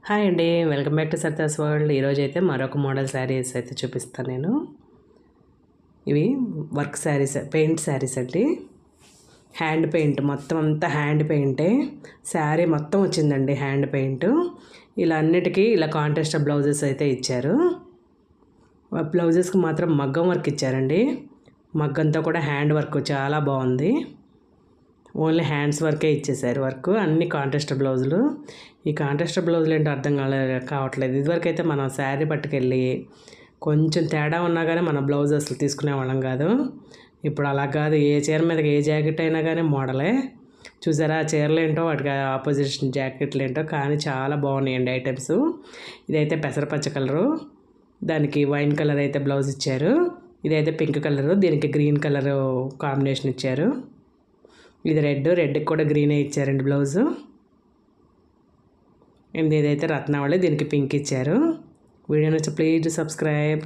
Hi అండి, welcome back to సర్దాస్ world. ఈరోజు అయితే మరొక మోడల్ శారీస్ అయితే చూపిస్తాను నేను. ఇవి వర్క్ శారీస్, పెయింట్ శారీస్ అండి. హ్యాండ్ పెయింట్, మొత్తం అంతా హ్యాండ్ పెయింటే. శారీ మొత్తం వచ్చిందండి హ్యాండ్ పెయింట్. ఇలా అన్నిటికీ ఇలా కాంట్రాస్ట్ బ్లౌజెస్ అయితే ఇచ్చారు. బ్లౌజెస్కి మాత్రం మగ్గం వర్క్ ఇచ్చారండి. మగ్గంతో కూడా హ్యాండ్ వర్క్ చాలా బాగుంది. ఓన్లీ హ్యాండ్స్ వర్కే ఇచ్చేసారు వర్క్. అన్ని కాంట్రాస్ట్ బ్లౌజులు. ఈ కాంట్రాస్ట్ బ్లౌజులు ఏంటో అర్థం కావట్లేదు. ఇదివరకు అయితే మనం శారీ పట్టుకెళ్ళి కొంచెం తేడా ఉన్నా కానీ మన బ్లౌజ్ అసలు తీసుకునేవాళ్ళం కాదు. ఇప్పుడు అలా కాదు. ఏ చీర మీదకి ఏ జాకెట్ అయినా కానీ మోడలే. చూసారా చీరలు ఏంటో వాటికి ఆపోజిషన్ జాకెట్లు ఏంటో కానీ చాలా బాగున్నాయండి ఐటమ్స్. ఇదైతే పెసరపచ్చ కలరు, దానికి వైన్ కలర్ అయితే బ్లౌజ్ ఇచ్చారు. ఇదైతే పింక్ కలరు, దీనికి గ్రీన్ కలరు కాంబినేషన్ ఇచ్చారు. ఇది రెడ్కి కూడా గ్రీనే ఇచ్చారండి బ్లౌజు. అండ్ ఇదైతే రత్నావళి, దీనికి పింక్ ఇచ్చారు. వీడియో నచ్చి ప్లీజ్ సబ్స్క్రైబ్.